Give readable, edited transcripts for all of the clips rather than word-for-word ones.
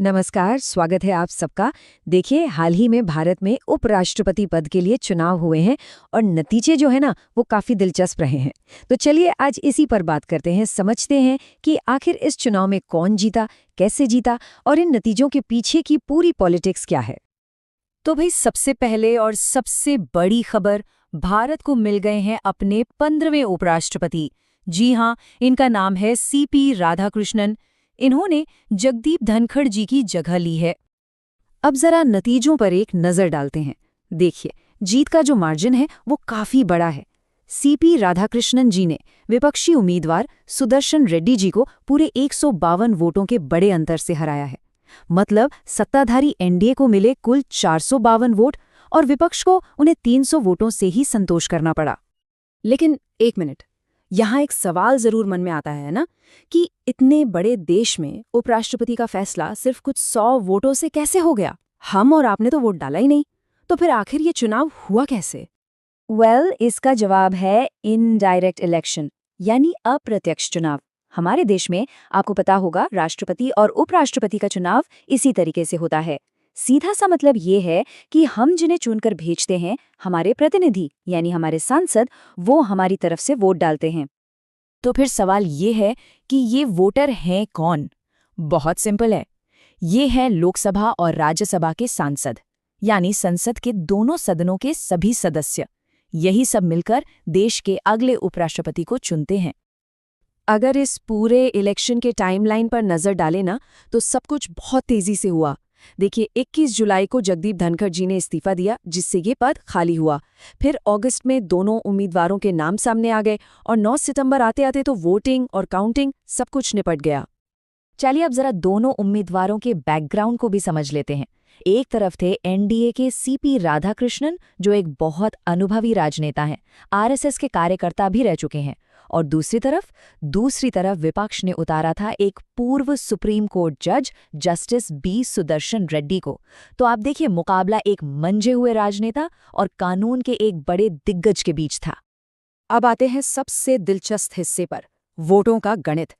नमस्कार, स्वागत है आप सबका। देखिए, हाल ही में भारत में उपराष्ट्रपति पद के लिए चुनाव हुए हैं और नतीजे जो है ना वो काफी दिलचस्प रहे हैं। तो चलिए आज इसी पर बात करते हैं, समझते हैं कि आखिर इस चुनाव में कौन जीता, कैसे जीता और इन नतीजों के पीछे की पूरी पॉलिटिक्स क्या है। तो भाई सबसे पहले और सबसे बड़ी खबर, भारत को मिल गए हैं अपने 15वें उपराष्ट्रपति। जी हाँ, इनका नाम है सीपी राधाकृष्णन। इन्होंने जगदीप धनखड़ जी की जगह ली है। अब जरा नतीजों पर एक नजर डालते हैं। देखिए, जीत का जो मार्जिन है वो काफी बड़ा है। सीपी राधाकृष्णन जी ने विपक्षी उम्मीदवार सुदर्शन रेड्डी जी को पूरे 152 वोटों के बड़े अंतर से हराया है। मतलब सत्ताधारी एनडीए को मिले कुल 452 वोट और विपक्ष को उन्हें 300 वोटों से ही संतोष करना पड़ा। लेकिन एक मिनट, यहाँ एक सवाल जरूर मन में आता है ना कि इतने बड़े देश में उपराष्ट्रपति का फैसला सिर्फ कुछ 100 वोटों से कैसे हो गया। हम और आपने तो वोट डाला ही नहीं, तो फिर आखिर ये चुनाव हुआ कैसे? इसका जवाब है इनडायरेक्ट इलेक्शन, यानी अप्रत्यक्ष चुनाव। हमारे देश में आपको पता होगा राष्ट्रपति और उपराष्ट्रपति का चुनाव इसी तरीके से होता है। सीधा सा मतलब ये है कि हम जिन्हें चुनकर भेजते हैं, हमारे प्रतिनिधि यानी हमारे सांसद, वो हमारी तरफ से वोट डालते हैं। तो फिर सवाल ये है कि ये वोटर हैं कौन? बहुत सिंपल है, ये हैं लोकसभा और राज्यसभा के सांसद, यानी संसद के दोनों सदनों के सभी सदस्य। यही सब मिलकर देश के अगले उपराष्ट्रपति को चुनते हैं। अगर इस पूरे इलेक्शन के टाइमलाइन पर नजर डालें ना, तो सब कुछ बहुत तेजी से हुआ। देखिए, 21 जुलाई को जगदीप धनखड़ जी ने इस्तीफा दिया, जिससे ये पद खाली हुआ। फिर अगस्त में दोनों उम्मीदवारों के नाम सामने आ गए और 9 सितंबर आते आते तो वोटिंग और काउंटिंग सब कुछ निपट गया। चलिए अब जरा दोनों उम्मीदवारों के बैकग्राउंड को भी समझ लेते हैं। एक तरफ थे एनडीए के सीपी राधाकृष्णन, जो एक बहुत अनुभवी राजनेता हैं, आरएसएस के कार्यकर्ता भी रह चुके हैं। और दूसरी तरफ विपक्ष ने उतारा था एक पूर्व सुप्रीम कोर्ट जज जस्टिस बी सुदर्शन रेड्डी को। तो आप देखिए, मुकाबला एक मंजे हुए राजनेता और कानून के एक बड़े दिग्गज के बीच था। अब आते हैं सबसे दिलचस्प हिस्से पर, वोटों का गणित।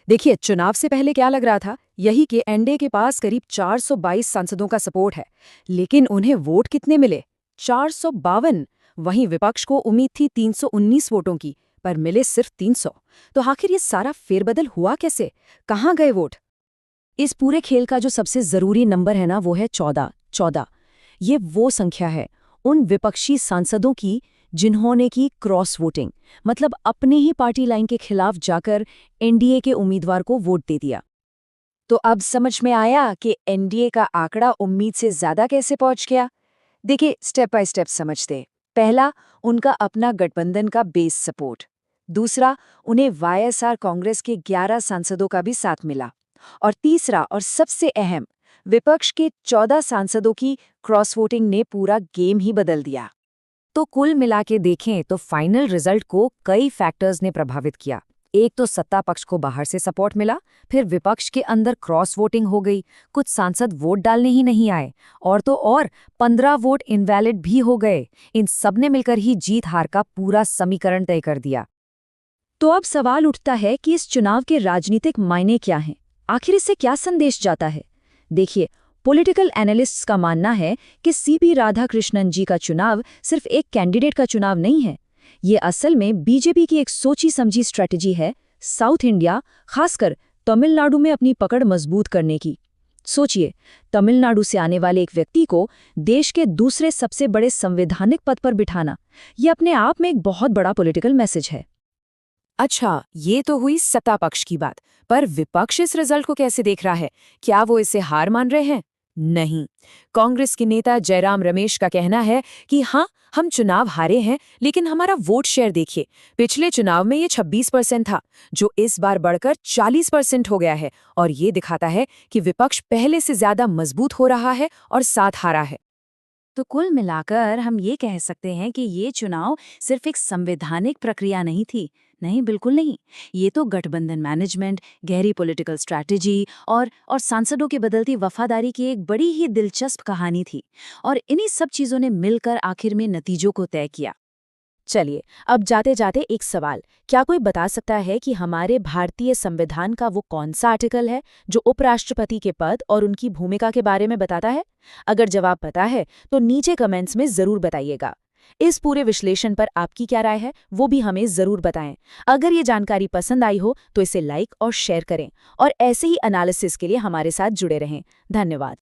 देखिए, चुनाव से पहले क्या लग रहा था, यही कि एनडीए के पास करीब 422 सांसदों का सपोर्ट है, लेकिन उन्हें वोट कितने मिले? 452। वहीं विपक्ष को उम्मीद थी 319 वोटों की, पर मिले सिर्फ 300। तो आखिर ये सारा फेरबदल हुआ कैसे? कहाँ गए वोट? इस पूरे खेल का जो सबसे जरूरी नंबर है ना, वो है 14। ये वो संख्या है उन विपक्षी सांसदों की जिन्होंने की क्रॉस वोटिंग, मतलब अपने ही पार्टी लाइन के खिलाफ जाकर एनडीए के उम्मीदवार को वोट दे दिया। तो अब समझ में आया कि एनडीए का आंकड़ा उम्मीद से ज्यादा कैसे पहुंच गया। देखिए, स्टेप बाय स्टेप समझते। पहला, उनका अपना गठबंधन का बेस सपोर्ट। दूसरा, उन्हें वाईएसआर कांग्रेस के 11 सांसदों का भी साथ मिला। और तीसरा और सबसे अहम, विपक्ष के 14 सांसदों की क्रॉस वोटिंग ने पूरा गेम ही बदल दिया। तो कुल मिला के देखें तो फाइनल रिजल्ट को कई फैक्टर्स ने प्रभावित किया। एक तो सत्ता पक्ष को बाहर से सपोर्ट मिला, फिर विपक्ष के अंदर क्रॉस वोटिंग हो गई, कुछ सांसद वोट डालने ही नहीं आए, और तो और 15 वोट इनवैलिड भी हो गए। इन सब ने मिलकर ही जीत हार का पूरा समीकरण तय कर दिया। तो अब सवाल उठता है कि इस चुनाव के राजनीतिक मायने क्या हैं? आखिर इससे क्या संदेश जाता है? देखिए, पॉलिटिकल एनालिस्ट्स का मानना है कि सीपी राधाकृष्णन जी का चुनाव सिर्फ एक कैंडिडेट का चुनाव नहीं है। ये असल में बीजेपी की एक सोची समझी स्ट्रेटजी है, साउथ इंडिया, खासकर तमिलनाडु में अपनी पकड़ मजबूत करने की। सोचिए, तमिलनाडु से आने वाले एक व्यक्ति को देश के दूसरे सबसे बड़े संवैधानिक पद पर बिठाना, ये अपने आप में एक बहुत बड़ा पॉलिटिकल मैसेज है। अच्छा, ये तो हुई सत्ता पक्ष की बात, पर विपक्ष इस रिजल्ट को कैसे देख रहा है? क्या वो इसे हार मान रहे हैं? नहीं। कांग्रेस के नेता जयराम रमेश का कहना है कि हाँ, हम चुनाव हारे हैं, लेकिन हमारा वोट शेयर देखिए, पिछले चुनाव में ये 26% था, जो इस बार बढ़कर 40% हो गया है, और ये दिखाता है कि विपक्ष पहले से ज्यादा मजबूत हो रहा है और साथ हारा है। तो कुल मिलाकर हम ये कह सकते हैं कि ये चुनाव सिर्फ एक संवैधानिक प्रक्रिया नहीं थी। नहीं, बिल्कुल नहीं। ये तो गठबंधन मैनेजमेंट, गहरी पॉलिटिकल स्ट्रैटेजी और सांसदों की बदलती वफादारी की एक बड़ी ही दिलचस्प कहानी थी। और इन्हीं सब चीजों ने मिलकर आखिर में नतीजों को तय किया। चलिए, अब जाते जाते एक सवाल, क्या कोई बता सकता है कि हमारे भारतीय संविधान का वो कौन सा आर्टिकल है जो उपराष्ट्रपति के पद और उनकी भूमिका के बारे में बताता है? अगर जवाब पता है तो नीचे कमेंट्स में जरूर बताइएगा। इस पूरे विश्लेषण पर आपकी क्या राय है वो भी हमें जरूर बताएं। अगर ये जानकारी पसंद आई हो तो इसे लाइक और शेयर करें और ऐसे ही एनालिसिस के लिए हमारे साथ जुड़े रहें। धन्यवाद।